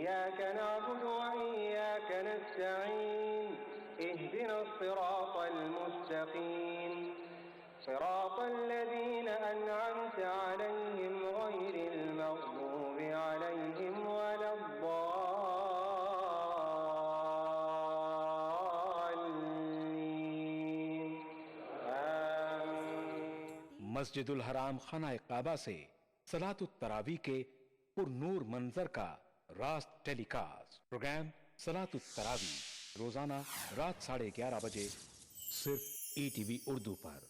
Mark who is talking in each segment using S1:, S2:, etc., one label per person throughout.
S1: इय्याक नअबुदु व इय्याक नस्तईन इहदिनस सिरातल मुस्तकीम सिरातल लज़ीना अनअमत अलैहिम गैरिल मग़दूबि अलैहिम वलद्दाल्लीन। आमीन।
S2: मस्जिदुल हराम खाना काबा से सलातुत तरावी के पुरनूर मंजर का रास्त टेलीकास्ट प्रोग्राम सलातुत तरावी रोजाना रात 11:30 बजे सिर्फ ईटीवी उर्दू पर।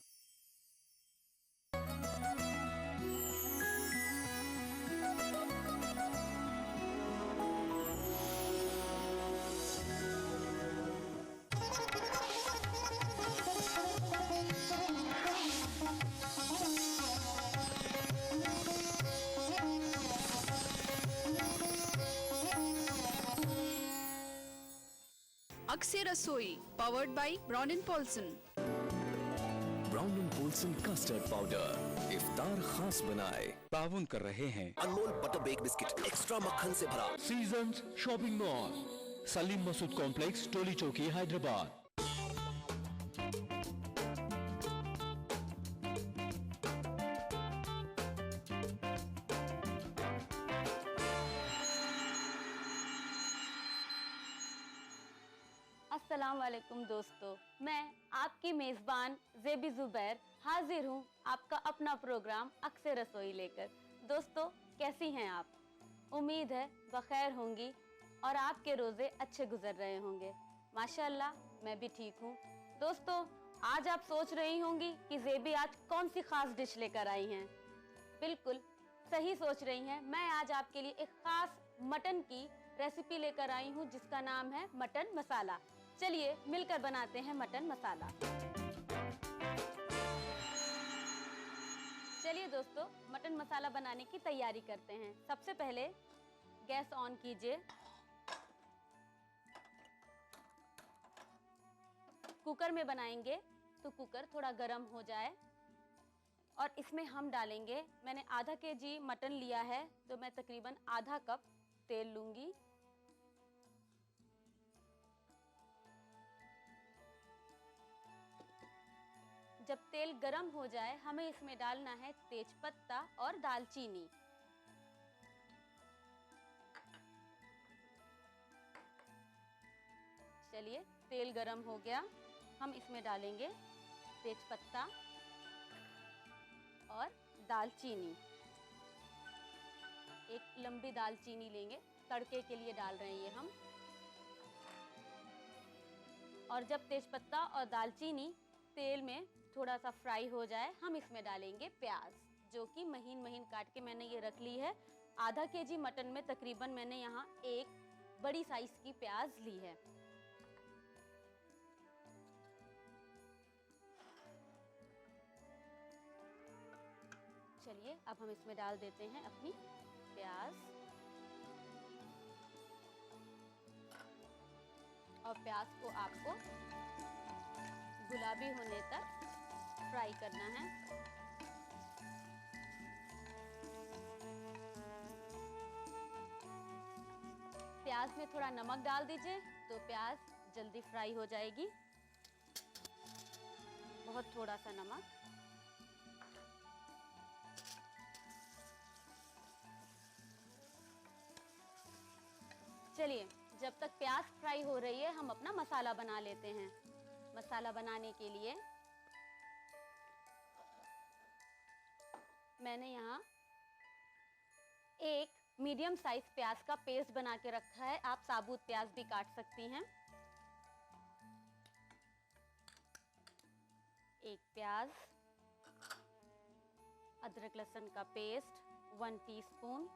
S3: अक्से रसोई powered by Brown and Polson.
S4: Brown and Polson custard powder इफ्तार खास बनाए।
S2: ताउन कर रहे हैं
S4: Anmol butter bake biscuit extra मक्खन से भरा।
S5: Seasons shopping mall, Salim Masood complex, Toli Chowki, Hyderabad.
S6: अस्सलाम वालेकुम दोस्तों, मैं आपकी मेज़बान ज़ेबी ज़ुबैर हाजिर हूँ आपका अपना प्रोग्राम अक्से रसोई लेकर। दोस्तों कैसी हैं आप? उम्मीद है बखैर होंगी और आपके रोज़े अच्छे गुजर रहे होंगे। माशाअल्लाह मैं भी ठीक हूँ। दोस्तों आज आप सोच रही होंगी कि ज़ेबी आज कौन सी ख़ास डिश लेकर आई हैं। बिल्कुल सही सोच रही हैं। मैं आज आपके लिए एक ख़ास मटन की रेसिपी लेकर आई हूँ जिसका नाम है मटन मसाला। चलिए मिलकर बनाते हैं मटन मसाला। चलिए दोस्तों मटन मसाला बनाने की तैयारी करते हैं। सबसे पहले गैस ऑन कीजिए। कुकर में बनाएंगे तो कुकर थोड़ा गर्म हो जाए और इसमें हम डालेंगे, मैंने आधा केजी मटन लिया है तो मैं तकरीबन आधा कप तेल लूंगी। जब तेल गरम हो जाए हमें इसमें डालना है तेज पत्ता और दालचीनी। चलिए तेल गरम हो गया, हम इसमें डालेंगे तेज पत्ता और दालचीनी। एक लंबी दालचीनी लेंगे, तड़के के लिए डाल रहे हैं ये हम। और जब तेजपत्ता और दालचीनी तेल में थोड़ा सा फ्राई हो जाए हम इसमें डालेंगे प्याज, जो कि महीन महीन काट के मैंने ये रख ली है। आधा केजी मटन में तकरीबन मैंने यहाँ एक बड़ी साइज की प्याज ली है। चलिए अब हम इसमें डाल देते हैं अपनी प्याज और प्याज को आपको गुलाबी होने तक फ्राई करना है। प्याज में थोड़ा नमक डाल दीजिए तो प्याज जल्दी फ्राई हो जाएगी। बहुत थोड़ा सा नमक। चलिए जब तक प्याज फ्राई हो रही है हम अपना मसाला बना लेते हैं। मसाला बनाने के लिए मैंने यहाँ एक मीडियम साइज प्याज का पेस्ट बना के रखा है। आप साबुत प्याज भी काट सकती हैं। एक प्याज, अदरक लहसुन का पेस्ट 1 टीस्पून,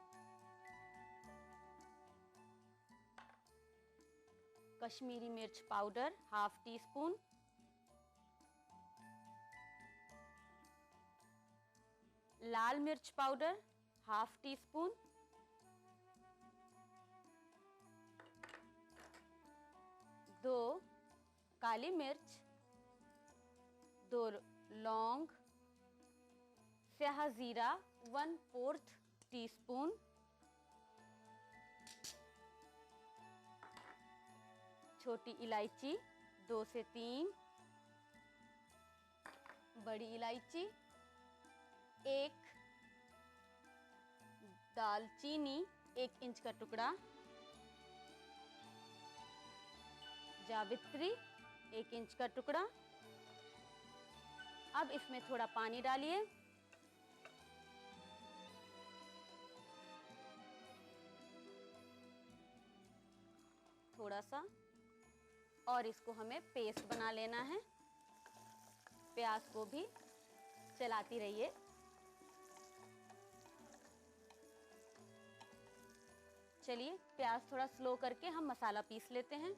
S6: कश्मीरी मिर्च पाउडर 1/2 टीस्पून, लाल मिर्च पाउडर 1/2 टीस्पून, दो काली मिर्च, 2 लौंग, स्याह जीरा 1/4 टीस्पून, छोटी इलायची 2 से 3, बड़ी इलायची 1, दालचीनी 1 इंच का टुकड़ा, जावित्री 1 इंच का टुकड़ा। अब इसमें थोड़ा पानी डालिए। थोड़ा सा, और इसको हमें पेस्ट बना लेना है। प्याज को भी चलाती रहिए। चलिए प्याज थोड़ा स्लो करके हम मसाला पीस लेते हैं।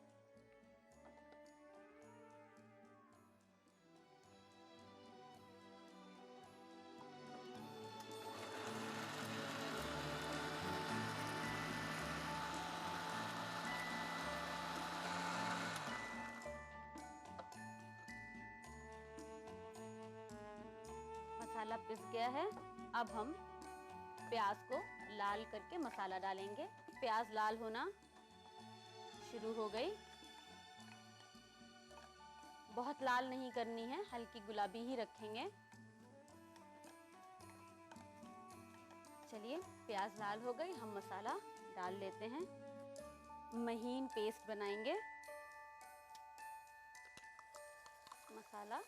S6: मसाला पिस गया है। अब हम प्याज को लाल करके मसाला डालेंगे। प्याज लाल होना शुरू हो गई। बहुत लाल नहीं करनी है, हल्की गुलाबी ही रखेंगे। चलिए प्याज लाल हो गई, हम मसाला डाल लेते हैं। महीन पेस्ट बनाएंगे। मसाला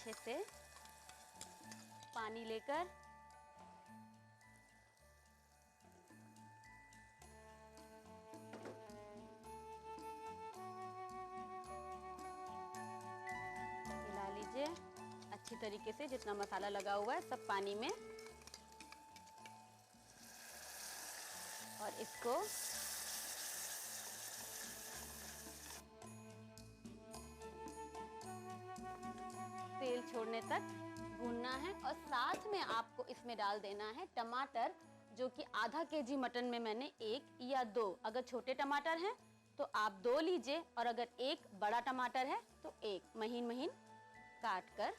S6: अच्छे से पानी लेकर मिला लीजिए अच्छी तरीके से। जितना मसाला लगा हुआ है सब पानी में, और इसको तेल छोड़ने तक भूनना है। और साथ में आपको इसमें डाल देना है टमाटर, जो कि आधा केजी मटन में मैंने 1 या 2, अगर छोटे टमाटर हैं तो आप 2 लीजिए, और अगर 1 बड़ा टमाटर है तो 1 महीन महीन काट कर।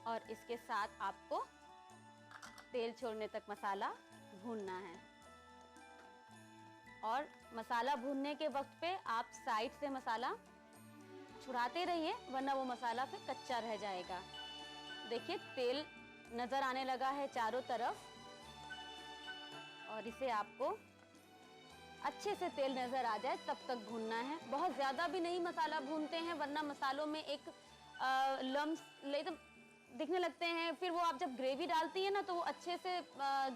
S6: और इसके साथ आपको तेल छोड़ने तक मसाला भूनना है। और मसाला भूनने के वक्त पे आप साइड से मसाला छुड़ाते रहिए, वरना वो मसाला फिर कच्चा रह जाएगा। देखिए तेल नजर आने लगा है चारों तरफ, और इसे आपको अच्छे से तेल नजर आ जाए तब तक भूनना है। बहुत ज्यादा भी नहीं मसाला भूनते हैं, वरना मसालों में एक लम्स एकदम दिखने लगते हैं। फिर वो आप जब ग्रेवी डालती है ना तो वो अच्छे से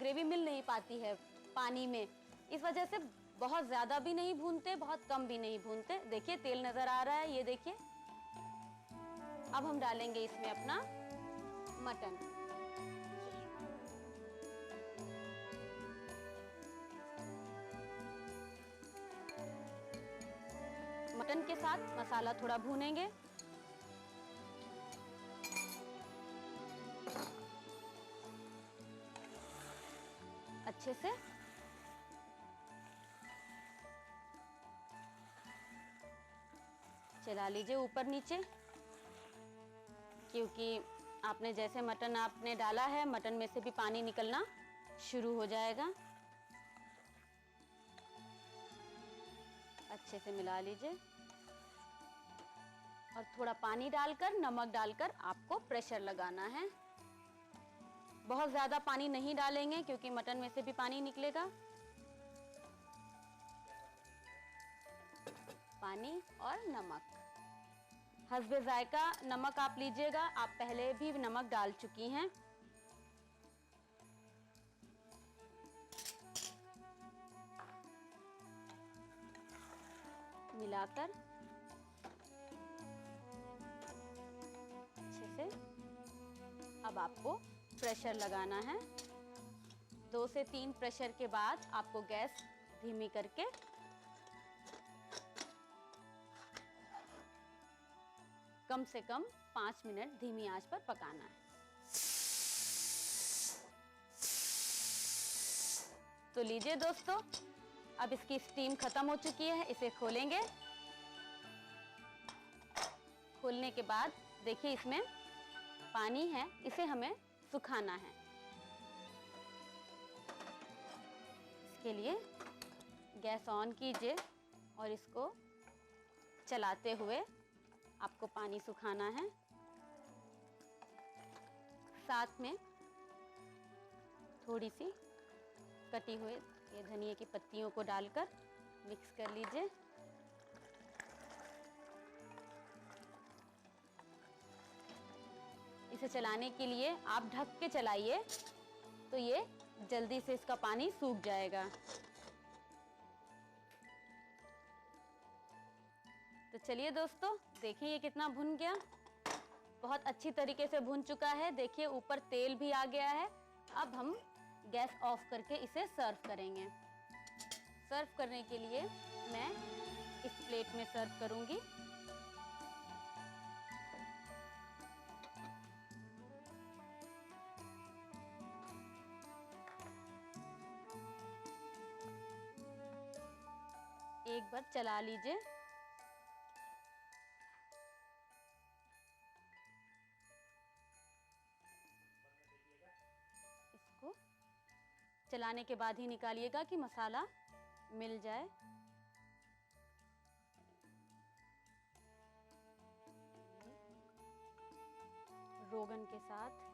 S6: ग्रेवी मिल नहीं पाती है पानी में। इस वजह से बहुत ज्यादा भी नहीं भूनते, बहुत कम भी नहीं भूनते। देखिए तेल नजर आ रहा है, ये देखिए। अब हम डालेंगे इसमें अपना मटन। मटन के साथ मसाला थोड़ा भूनेंगे। अच्छे से चला लीजिए ऊपर नीचे, क्योंकि आपने जैसे मटन आपने डाला है, मटन में से भी पानी निकलना शुरू हो जाएगा। अच्छे से मिला लीजिए, और थोड़ा पानी डालकर, नमक डालकर आपको प्रेशर लगाना है। बहुत ज्यादा पानी नहीं डालेंगे क्योंकि मटन में से भी पानी निकलेगा। पानी और नमक हस्बे जायका नमक आप लीजिएगा। आप पहले भी नमक डाल चुकी हैं। मिलाकर अच्छे से अब आपको प्रेशर लगाना है। 2 से 3 प्रेशर के बाद आपको गैस धीमी करके कम से कम 5 मिनट धीमी आंच पर पकाना है। तो लीजिए दोस्तों, अब इसकी स्टीम खत्म हो चुकी है। इसे खोलेंगे। खोलने के बाद देखिए इसमें पानी है, इसे हमें सुखाना है। के लिए गैस ऑन कीजिए और इसको चलाते हुए आपको पानी सुखाना है। साथ में थोड़ी सी कटी हुई ये धनिया की पत्तियों को डालकर मिक्स कर लीजिए। इसे चलाने के लिए आप ढक के चलाइए, तो ये जल्दी से इसका पानी सूख जाएगा। तो चलिए दोस्तों, देखिए ये कितना भुन गया, बहुत अच्छी तरीके से भुन चुका है। देखिए ऊपर तेल भी आ गया है। अब हम गैस ऑफ करके इसे सर्व करेंगे। सर्व करने के लिए मैं इस प्लेट में सर्व करूंगी। एक बार चला लीजिए। इसको चलाने के बाद ही निकालिएगा कि मसाला मिल जाए। रोगन के साथ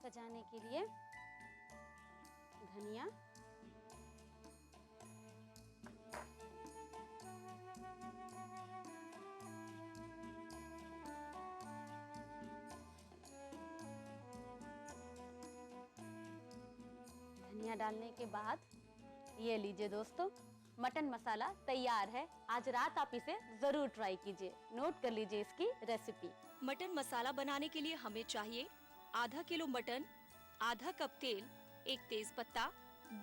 S6: सजाने के लिए धनिया, धनिया डालने के बाद ये लीजिए दोस्तों, मटन मसाला तैयार है। आज रात आप इसे जरूर ट्राई कीजिए। नोट कर लीजिए इसकी रेसिपी।
S7: मटन मसाला बनाने के लिए हमें चाहिए आधा किलो मटन, आधा कप तेल, एक तेज पत्ता,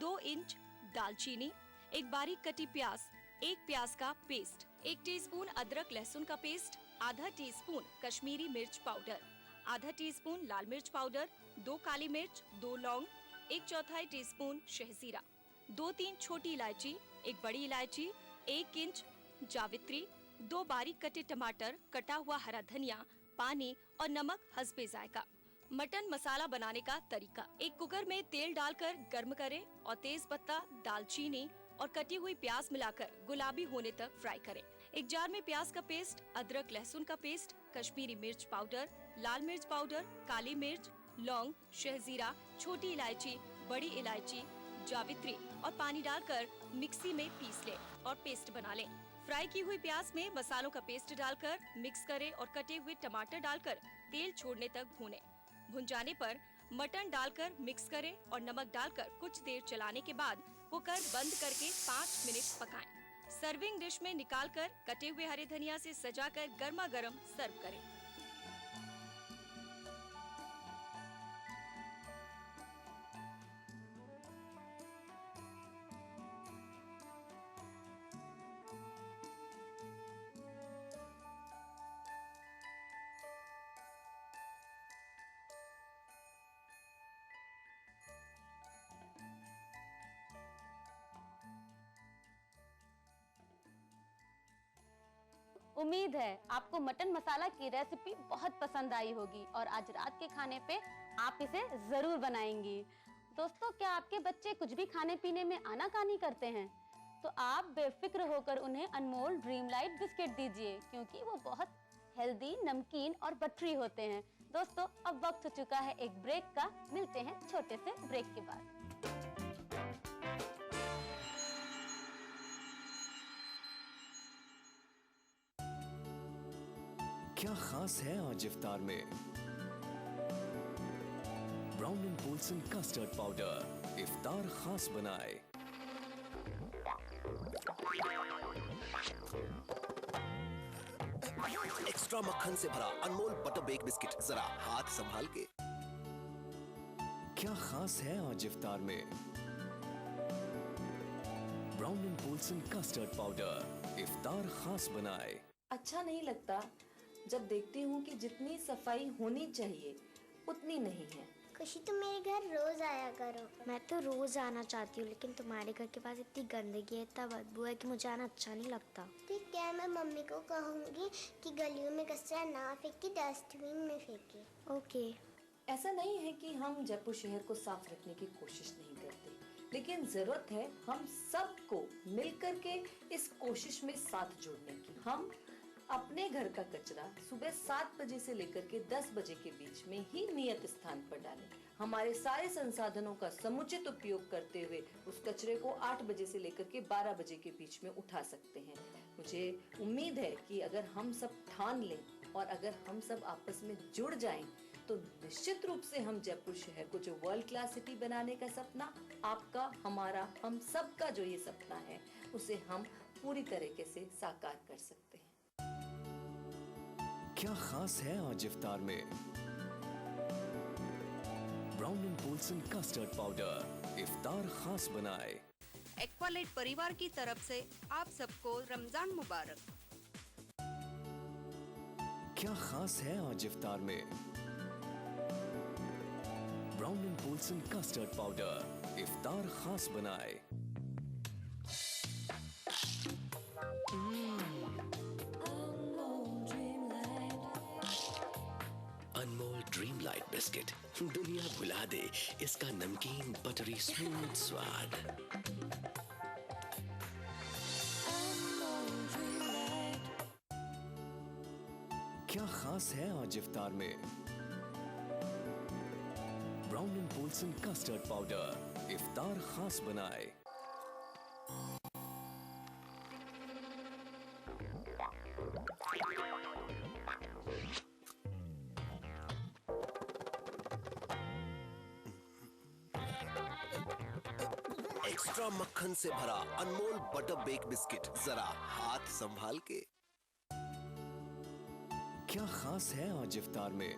S7: 2 इंच दालचीनी, एक बारीक कटी प्याज, एक प्याज का पेस्ट, 1 टीस्पून अदरक लहसुन का पेस्ट, आधा टीस्पून कश्मीरी मिर्च पाउडर, आधा टीस्पून लाल मिर्च पाउडर, 2 काली मिर्च, 2 लौंग, 1/4 टीस्पून शहजीरा, 2-3 छोटी इलायची, 1 बड़ी इलायची, 1 इंच जावित्री, 2 बारीक कटे टमाटर, कटा हुआ हरा धनिया, पानी और नमक हस्बे जायका। मटन मसाला बनाने का तरीका। एक कुकर में तेल डालकर गर्म करें और तेज पत्ता, दालचीनी और कटी हुई प्याज मिलाकर गुलाबी होने तक फ्राई करें। एक जार में प्याज का पेस्ट, अदरक लहसुन का पेस्ट, कश्मीरी मिर्च पाउडर, लाल मिर्च पाउडर, काली मिर्च, लौंग, शहजीरा, छोटी इलायची, बड़ी इलायची, जावित्री और पानी डालकर मिक्सी में पीस लें और पेस्ट बना लें। फ्राई की हुई प्याज में मसालों का पेस्ट डालकर मिक्स करें और कटे हुए टमाटर डालकर तेल छोड़ने तक भूनें। भुन जाने पर मटन डालकर मिक्स करें और नमक डालकर कुछ देर चलाने के बाद कुकर बंद करके 5 मिनट पकाएं। सर्विंग डिश में निकालकर कटे हुए हरे धनिया से सजाकर गर्मा गर्म सर्व करें।
S6: उम्मीद है आपको मटन मसाला की रेसिपी बहुत पसंद आई होगी और आज रात के खाने पे आप इसे जरूर बनाएंगी। दोस्तों, क्या आपके बच्चे कुछ भी खाने पीने में आनाकानी करते हैं? तो आप बेफिक्र होकर उन्हें अनमोल ड्रीम लाइट बिस्किट दीजिए, क्योंकि वो बहुत हेल्दी, नमकीन और बटरी होते हैं। दोस्तों, अब वक्त हो चुका है एक ब्रेक का। मिलते हैं छोटे से ब्रेक के बाद।
S4: क्या खास है आज इफ्तार में? Brown and Polson custard powder इफ्तार खास बनाए।
S8: एक्स्ट्रा मक्खन से भरा अनमोल बटर बेक बिस्किट, जरा हाथ संभाल के।
S4: क्या खास है आज इफ्तार में? Brown and Polson custard powder इफ्तार खास बनाए।
S9: अच्छा नहीं लगता जब देखती हूँ कि जितनी सफाई होनी चाहिए उतनी नहीं है। खुशी तुम मेरे घर रोज आया करो। मैं तो रोज आना चाहती हूँ, लेकिन तुम्हारे घर के पास इतनी गंदगी है, इतना बदबू है कि मुझे आना अच्छा नहीं लगता। ठीक है, मैं मम्मी को कहूँगी कि गलियों में कचरा ना फेंके, डस्टबिन में फेंके। ओके।
S10: ऐसा नहीं है कि हम जयपुर शहर को साफ रखने की कोशिश नहीं करते, लेकिन जरूरत है हम सबको मिलकर के इस कोशिश में साथ जोड़ने की। हम अपने घर का कचरा सुबह 7 बजे से लेकर के 10 बजे के बीच में ही नियत स्थान पर डालें। हमारे सारे संसाधनों का समुचित उपयोग करते हुए उस कचरे को 8 बजे से लेकर के 12 बजे के बीच में उठा सकते हैं। मुझे उम्मीद है कि अगर हम सब ठान लें और अगर हम सब आपस में जुड़ जाएं, तो निश्चित रूप से हम जयपुर शहर को जो वर्ल्ड क्लास सिटी बनाने का सपना, आपका, हमारा, हम सब का जो ये सपना है, उसे हम पूरी तरीके से साकार कर सकते हैं।
S4: क्या खास है आज इफ्तार में? Brown and Polson custard powder इफ्तार खास बनाए।
S3: एक्वालाइट परिवार की तरफ से आप सबको रमजान मुबारक।
S4: क्या खास है आज इफ्तार में? Brown and Polson custard powder इफ्तार खास बनाए।
S8: अनमोल ड्रीम लाइट बिस्किट, दुनिया भुला दे इसका नमकीन बटरी स्मूथ स्वाद।
S4: क्या खास है आज इफ्तार में? Brown and Polson custard powder इफ्तार खास बनाए।
S8: एक्स्ट्रा मक्खन से भरा अनमोल बटर बेक बिस्किट, जरा हाथ संभाल के।
S4: क्या खास है आज इफ्तार में?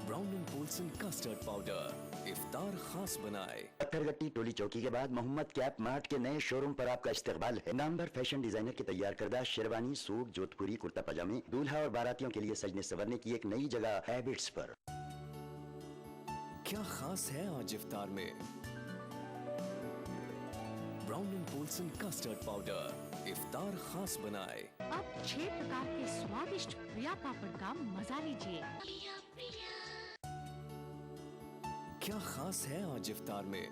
S4: Brown and Polson custard powder इफ्तार खास बनाए।
S11: पत्थरगट्टी टोली चौकी के बाद मोहम्मद कैप मार्ट के नए शोरूम पर आपका इस्तकबाल है। नामवर फैशन डिजाइनर के तैयार करदा शेरवानी, सूट, जोधपुरी, कुर्ता पजामे, दूल्हा और बारातियों के लिए सजने संवरने की एक नई जगह हैबिट्स पर।
S4: क्या खास है आज इफ्तार में? Brown and Polson custard powder इफ्तार खास बनाए।
S12: अब 6 प्रकार के स्वादिष्ट प्रिया पापड़ का मजा लीजिए।
S4: क्या खास है आज इफ्तार में?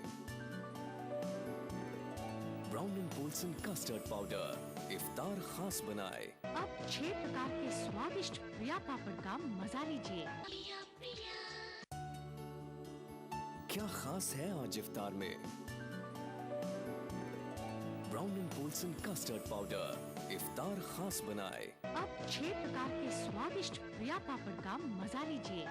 S4: Brown and Polson custard powder इफ्तार खास बनाए।
S12: अब 6 प्रकार के स्वादिष्ट प्रिया पापड़ का मजा लीजिए।
S4: क्या खास है आज इफ्तार में? Brown and Polson custard powder इफ्तार खास बनाए।
S12: अब 6 प्रकार के स्वादिष्ट प्रिया पापड़ का मजा लीजिए।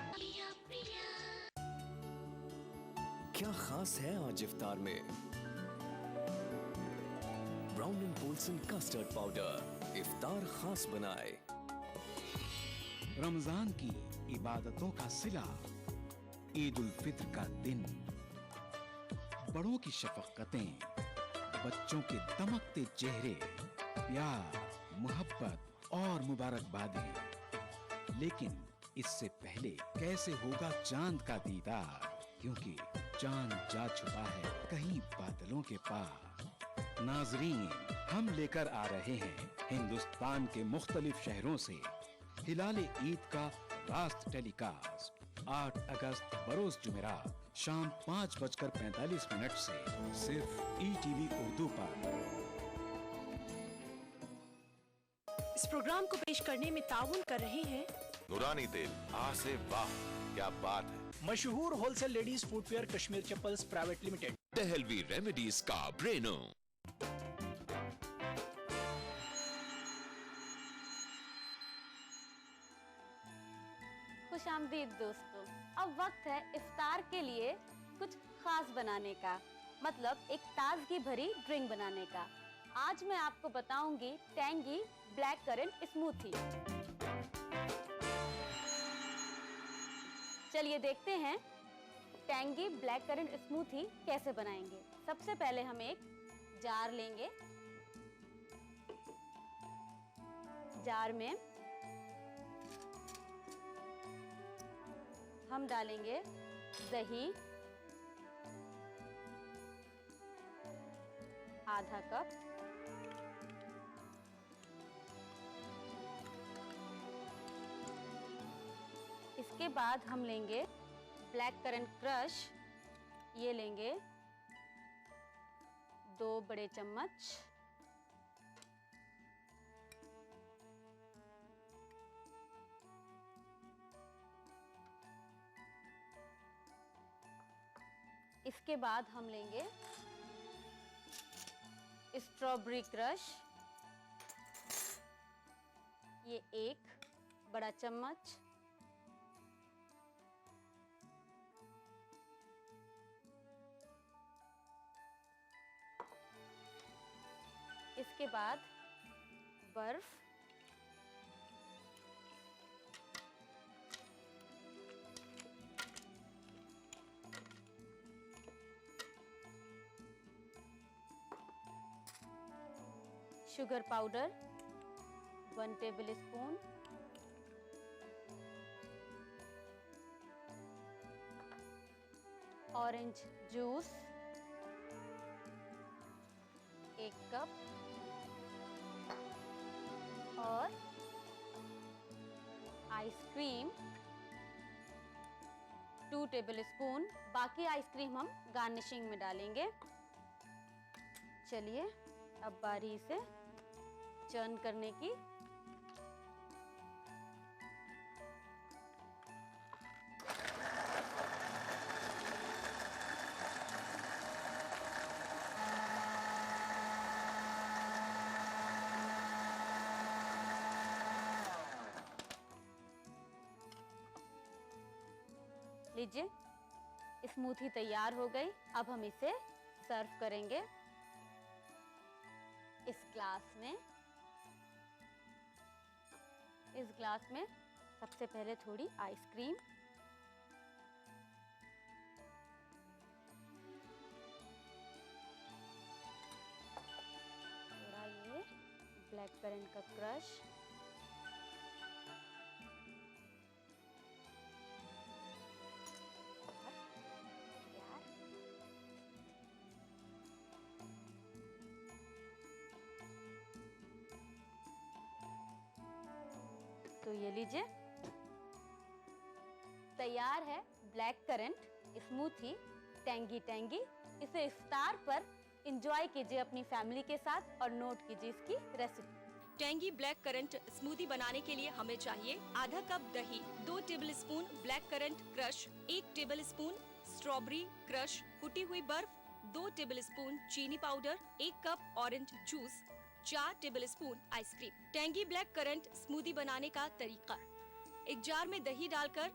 S4: क्या खास है आज इफ्तार में? Brown and Polson custard powder इफ्तार खास बनाए।
S2: रमजान की इबादतों का सिला, ईद उल फित्र का दिन, बड़ों की शफकतें, बच्चों के दमकते चेहरे, प्यार, मोहब्बत और मुबारकबादें। लेकिन इससे पहले कैसे होगा चांद का दीदार, क्योंकि चांद जा छुपा है कहीं बादलों के पार। नाजरीन, हम लेकर आ रहे हैं हिंदुस्तान के मुख्तलिफ शहरों से हिलाले ईद का रास्त टेलीकास्ट 8 अगस्त बरोज जुमेरात शाम 5:45 से सिर्फ ETV उर्दू पर।
S13: इस प्रोग्राम को पेश करने में ताउन कर रहे हैं
S14: नूरानी तेल, आ से वाह, क्या बात है।
S5: मशहूर wholesale ladies footwear Kashmir chappals private limited.
S14: Dehlvi remedies का ब्रेनो।
S6: खुशामदीद दोस्तों, अब वक्त है इफ्तार के लिए कुछ खास बनाने का, मतलब एक ताजगी भरी ड्रिंक बनाने का। आज मैं आपको बताऊंगी टैंगी ब्लैक करंट स्मूथी। चलिए देखते हैं टैंगी ब्लैक करंट स्मूथी कैसे बनाएंगे। सबसे पहले हम एक जार लेंगे। जार में हम डालेंगे दही आधा कप, इसके बाद हम लेंगे ब्लैक करंट क्रश, ये लेंगे 2 बड़े चम्मच। इसके बाद हम लेंगे स्ट्रॉबेरी क्रश, ये 1 बड़ा चम्मच। इसके बाद बर्फ, sugar powder 1 table spoon, orange juice 1 cup और आइसक्रीम 2 टेबल स्पून। बाकी आइसक्रीम हम गार्निशिंग में डालेंगे। चलिए अब बारी से चर्न करने की। लीजिए, स्मूथी तैयार हो गई। अब हम इसे सर्व करेंगे इस ग्लास में। इस ग्लास में सबसे पहले थोड़ी आइसक्रीम, थोड़ा ये ब्लैक करंट का क्रश, तो ये लीजिए तैयार है black currant smoothie tangy tangy. इसे इफ्तार पर एंजॉय कीजिए अपनी फैमिली के साथ और नोट कीजिए इसकी recipe.
S7: Tangy black currant smoothie बनाने के लिए हमें चाहिए आधा कप दही, 2 table spoon black currant crush, 1 table spoon strawberry crush, कुटी हुई बर्फ, 2 टेबल स्पून चीनी powder, 1 cup orange juice, 4 table spoon ice cream. Tangy black currant smoothie बनाने का तरीका: एक जार में दही डालकर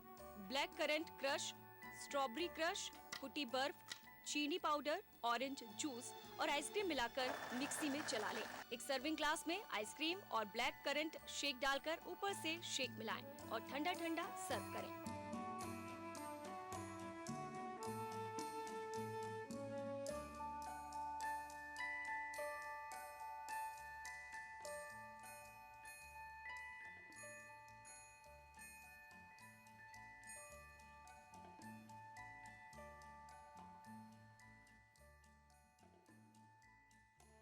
S7: black currant crush, strawberry crush, कुटी बर्फ, चीनी पाउडर, ऑरेंज जूस और आइसक्रीम मिलाकर मिक्सी में चला लें। एक सर्विंग ग्लास में आइसक्रीम और ब्लैक करंट शेक डालकर ऊपर से शेक मिलाएं और ठंडा ठंडा सर्व करें।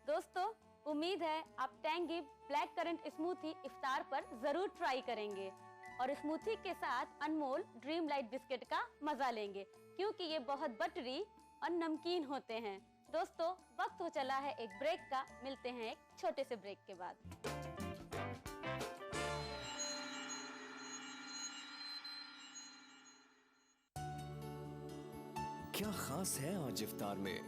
S6: दोस्तों, उम्मीद है आप टैंगी ब्लैक करंट स्मूथी इफ्तार पर जरूर ट्राई करेंगे और स्मूथी के साथ अनमोल ड्रीम लाइट बिस्किट का मजा लेंगे, क्योंकि ये बहुत बटरी और नमकीन होते हैं। दोस्तों, वक्त हो चला है एक ब्रेक का। मिलते हैं एक छोटे से ब्रेक के बाद।
S4: क्या खास है आज इफ्तार में?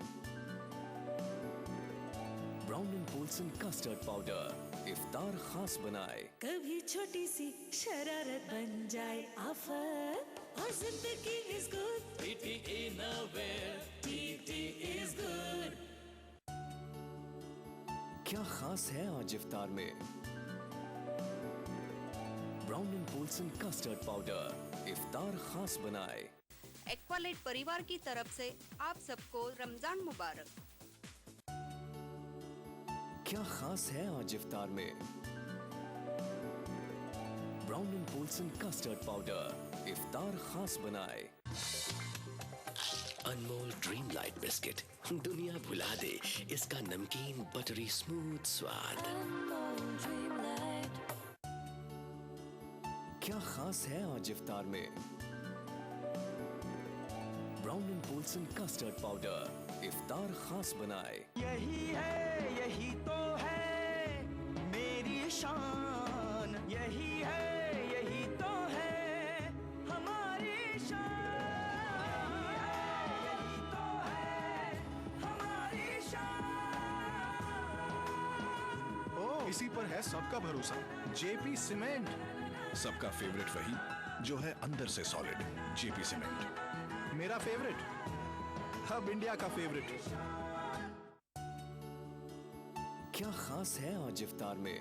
S4: Brown and Polson custard powder इफ्तार खास बनाए।
S15: कभी छोटी सी शरारत बन जाए आफत और जिंदगी is good. TT innerwear, TT is good.
S4: क्या खास है आज इफ्तार में? Brown and Polson custard powder इफ्तार खास बनाए।
S3: एक्वालाइट परिवार की तरफ से आप सबको रमजान मुबारक।
S4: क्या खास है आज इफ्तार में? Brown and Polson custard powder इफ्तार खास बनाए।
S8: अनमोल ड्रीम लाइट बिस्किट, दुनिया भुला दे इसका नमकीन बटरी स्मूथ स्वाद।
S4: क्या खास है आज इफ्तार में? Brown and Polson custard powder इफ्तार खास बनाए।
S16: यही है, यही तो है मेरी शान, यही है, यही तो है हमारी शान, यही तो है हमारी शान।
S17: ओ, इसी पर है सबका भरोसा, जेपी सीमेंट। सबका फेवरेट वही जो है अंदर से सॉलिड, जेपी सीमेंट। मेरा फेवरेट, अब इंडिया का फेवरेट।
S4: क्या खास है आज इफ्तार में?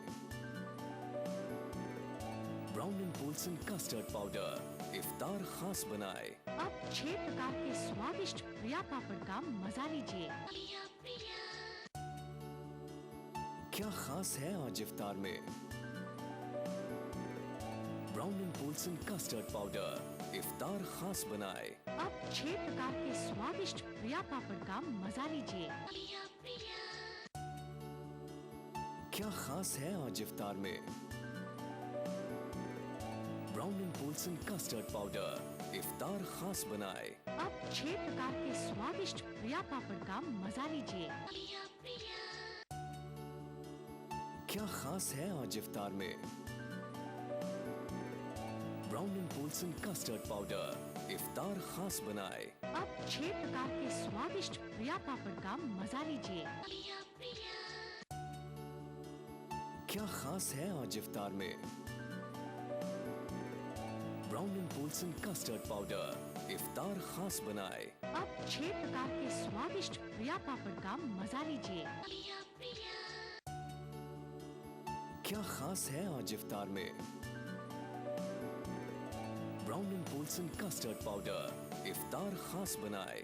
S4: Brown and Polson custard powder इफ्तार खास बनाए।
S12: अब 6 प्रकार के स्वादिष्ट प्रिया पापड़ का मजा लीजिए।
S4: क्या खास है आज इफ्तार में? Brown and Polson custard powder इफ्तार खास बनाए।
S12: अब 6 प्रकार के स्वादिष्ट प्रिया पापड़ का मजा लीजिए।
S4: क्या खास है आज इफ्तार में? Brown and Polson custard powder इफ्तार खास बनाए।
S12: अब 6 प्रकार के स्वादिष्ट प्रिया पापड़ का मजा लीजिए।
S4: क्या खास है आज इफ्तार में? Brown and Polson custard powder इफ्तार खास बनाए।
S12: अब 6 प्रकार के स्वादिष्ट प्रिया पापड़ का मजा लीजिए।
S4: क्या खास है आज इफ्तार में? Brown and Polson custard powder इफ्तार खास बनाए।
S12: अब 6 प्रकार के स्वादिष्ट प्रिया पापड़ का मजा लीजिए।
S4: क्या खास है आज इफ्तार में? Brown and Polson custard powder इफ्तार खास बनाए।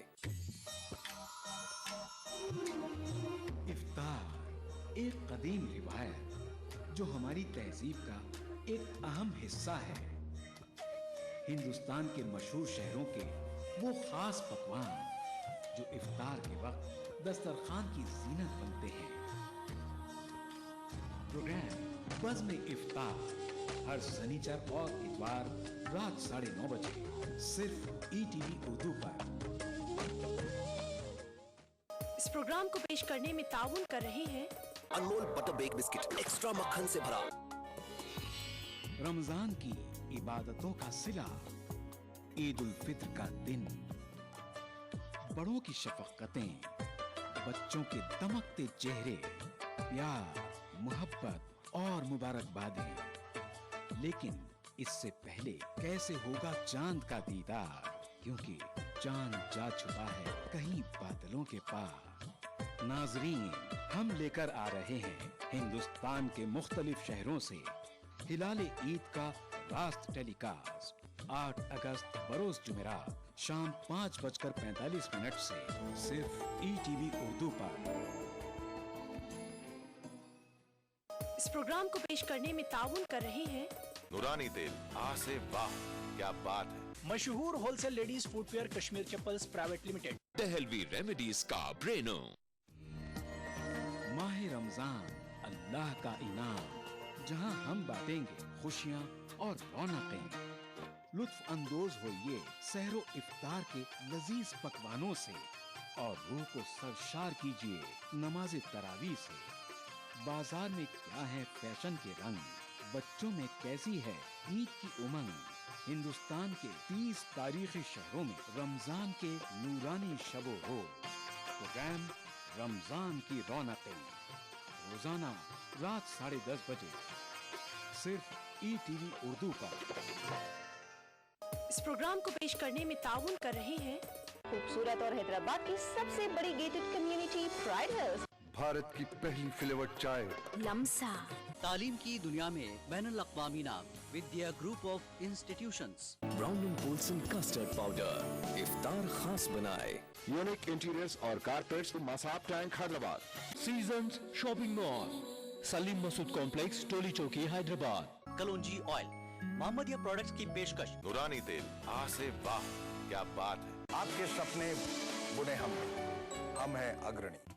S2: इफ्तार एक कदीम रिवायत जो हमारी तहजीब का एक अहम हिस्सा है। हिंदुस्तान के मशहूर शहरों के वो खास पकवान जो इफ्तार के वक्त दस्तरखान की जीनत बनते हैं। प्रोग्राम बज़्म इफ्तार हर शनिचर और इतवार रात 9:30 बजे सिर्फ ETV उर्दू पर।
S13: इस प्रोग्राम को पेश करने में ताउन कर रहे हैं
S8: Anmol butter bake biscuit extra मक्खन से भरा।
S2: रमजान की इबादतों का सिला, ईद उल फित्र का दिन, बड़ों की शफकतें, बच्चों के दमकते चेहरे, प्यार, मोहब्बत और मुबारकबादें। लेकिन इससे पहले कैसे होगा चांद का दीदार, क्योंकि चांद जा छुपा है कहीं बादलों के पार। नाजरीन, हम लेकर आ रहे हैं हिंदुस्तान के मुख्तलिफ शहरों से हिलाले ईद का रास्त टेलीकास्ट 8 अगस्त बरोज जुमेरात शाम 5:45 से सिर्फ ETV उर्दू पर।
S13: इस प्रोग्राम को पेश करने में ताउन कर रहे हैं
S14: नूरानी तेल, आ से वाह, क्या बात है।
S16: मशहूर wholesale ladies footwear Kashmir chappals private limited.
S14: Dehlvi remedies का ब्रेनो।
S2: माह रमजान अल्लाह का इनाम, जहां हम बांटेंगे खुशियां और रौनकें। लुत्फ अंदोज होइए सहरो इफ्तार के लजीज पकवानों से और रूह को सरशार कीजिए नमाज तरावी से। बाजार में क्या है फैशन के रंग, बच्चों में कैसी है ईद की उमंग। हिंदुस्तान के 30 तारीखी शहरों में रमजान के नूरानी शबो रोज। प्रोग्राम रमजान की रौनकें रोजाना रात 10:30 बजे सिर्फ ETV उर्दू पर।
S13: इस प्रोग्राम को पेश करने में ताउन कर रहे हैं
S18: खूबसूरत और हैदराबाद की सबसे बड़ी gated community pride hills.
S19: Bharat की पहली फ्लेवर्ड चाय
S18: लम्सा।
S20: तालीम की दुनिया में बैनुल अक़वामी नाम Vidya group of institutions.
S4: Brown and Polson custard powder इफ्तार खास बनाए।
S19: यूनिक इंटीरियर्स और carpets Masab tank Hyderabad.
S5: Seasons shopping mall, Salim Masood complex, Toli Chowki, Hyderabad.
S20: Kalonji oil, Mohammadia products की पेशकश।
S14: नूरानी तेल, आ से वाह, क्या बात है।
S17: आपके सपने बुने हम हैं अग्रणी।